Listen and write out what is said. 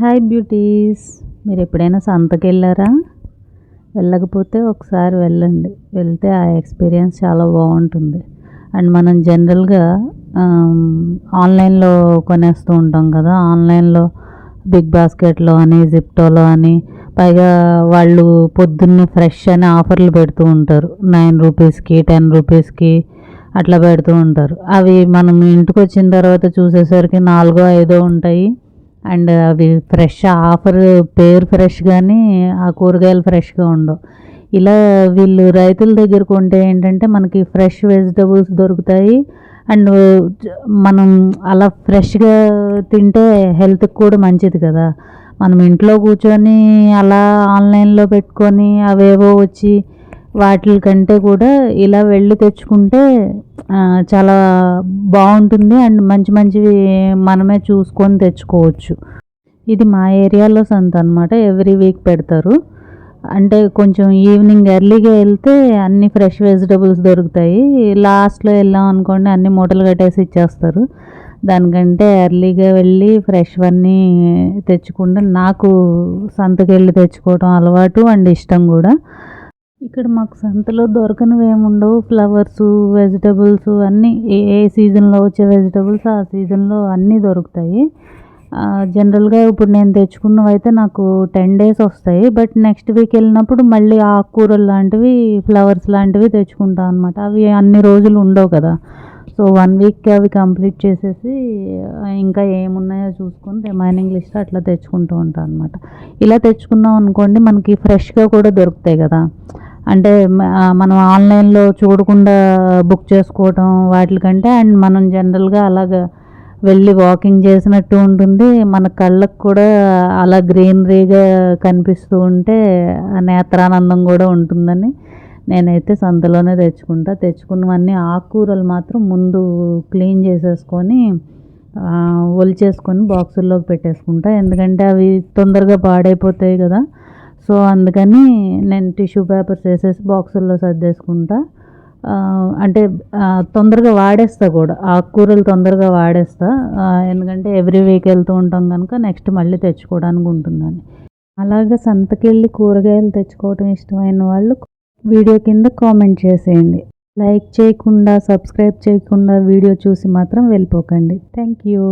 Hi beauties, మీరు ఎప్పుడైనా సంతకెళ్ళారా? వెళ్ళకపోతే ఒకసారి వెళ్ళండి. వెళ్తే ఆ ఎక్స్పీరియన్స్ చాలా బాగుంటుంది. అండ్ మనం జనరల్గా ఆన్లైన్లో కొనేస్తూ ఉంటాం కదా. ఆన్లైన్లో బిగ్ బాస్కెట్లో అని, జిప్టోలో అని, పైగా వాళ్ళు పొద్దున్నే ఫ్రెష్ అని ఆఫర్లు పెడుతూ ఉంటారు. 9 రూపీస్కి, 10 రూపీస్కి అట్లా పెడుతూ ఉంటారు. అవి మనం ఇంటికి వచ్చిన తర్వాత చూసేసరికి 4-5 ఉంటాయి. అండ్ అవి ఫ్రెష్ ఆఫర్ పేరు ఫ్రెష్ కానీ ఆ కూరగాయలు ఫ్రెష్గా ఉండవు. ఇలా వీళ్ళు రైతుల దగ్గర కొంటే ఏంటంటే మనకి ఫ్రెష్ వెజిటబుల్స్ దొరుకుతాయి. అండ్ మనం అలా ఫ్రెష్గా తింటే హెల్త్కి కూడా మంచిది కదా. మనం ఇంట్లో కూర్చొని అలా ఆన్లైన్లో పెట్టుకొని అవేవో వచ్చి వాటి కంటే కూడా ఇలా వెళ్ళి తెచ్చుకుంటే చాలా బాగుంటుంది. అండ్ మంచి మంచివి మనమే చూసుకొని తెచ్చుకోవచ్చు. ఇది మా ఏరియాలో సంత అనమాట. ఎవ్రీ వీక్ పెడతారు. అంటే కొంచెం ఈవినింగ్ ఎర్లీగా వెళ్తే అన్ని ఫ్రెష్ వెజిటబుల్స్ దొరుకుతాయి. లాస్ట్లో వెళ్ళాం అనుకోండి అన్ని మూటలు కట్టేసి ఇచ్చేస్తారు. దానికంటే ఎర్లీగా వెళ్ళి ఫ్రెష్ అన్నీ తెచ్చుకుంటే నాకు సంతకి వెళ్ళి తెచ్చుకోవడం అలవాటు అండ్ ఇష్టం కూడా. ఇక్కడ మాకు సంతలో దొరకనివి ఏముండవు. ఫ్లవర్స్, వెజిటబుల్స్ అన్నీ ఏ సీజన్లో వచ్చే వెజిటబుల్స్ ఆ సీజన్లో అన్నీ దొరుకుతాయి. జనరల్గా ఇప్పుడు నేను తెచ్చుకున్నవి అయితే నాకు 10 days వస్తాయి. బట్ నెక్స్ట్ వీక్ వెళ్ళినప్పుడు మళ్ళీ ఆకుకూరలు లాంటివి, ఫ్లవర్స్ లాంటివి తెచ్చుకుంటాం అనమాట. అవి అన్ని రోజులు ఉండవు కదా. సో 1 week అవి కంప్లీట్ చేసేసి ఇంకా ఏమున్నాయో చూసుకొని రిమైనింగ్ లిస్ట్ అట్లా తెచ్చుకుంటూ ఉంటాను అనమాట. ఇలా తెచ్చుకున్నాం అనుకోండి మనకి ఫ్రెష్గా కూడా దొరుకుతాయి కదా. అంటే మనం ఆన్లైన్లో చూడకుండా బుక్ చేసుకోవటం వాటికంటే అండ్ మనం జనరల్గా అలాగా వెళ్ళి వాకింగ్ చేసినట్టు ఉంటుంది. మన కళ్ళకు కూడా అలా గ్రీనరీగా కనిపిస్తూ ఉంటే నేత్రానందం కూడా ఉంటుందని నేనైతే సంతలోనే తెచ్చుకున్నవన్నీ ఆకుకూరలు మాత్రం ముందు క్లీన్ చేసేసుకొని ఒలిచేసుకొని బాక్సుల్లోకి పెట్టేసుకుంటా. ఎందుకంటే అవి తొందరగా పాడైపోతాయి కదా. సో అందుకని నేను టిష్యూ పేపర్స్ వేసేసి బాక్సుల్లో సర్దేసుకుంటా. అంటే తొందరగా వాడేస్తా కూడా, ఆకుకూరలు తొందరగా వాడేస్తా. ఎందుకంటే ఎవ్రీ వీక్ వెళ్తూ ఉంటాం కనుక నెక్స్ట్ మళ్ళీ తెచ్చుకోవడానికి ఉంటుందని. అలాగే సంతకెళ్ళి కూరగాయలు తెచ్చుకోవడం ఇష్టమైన వాళ్ళు వీడియో కింద కామెంట్ చేసేయండి. లైక్ చేయకుండా, సబ్స్క్రైబ్ చేయకుండా వీడియో చూసి మాత్రం వెళ్ళిపోకండి. Thank you.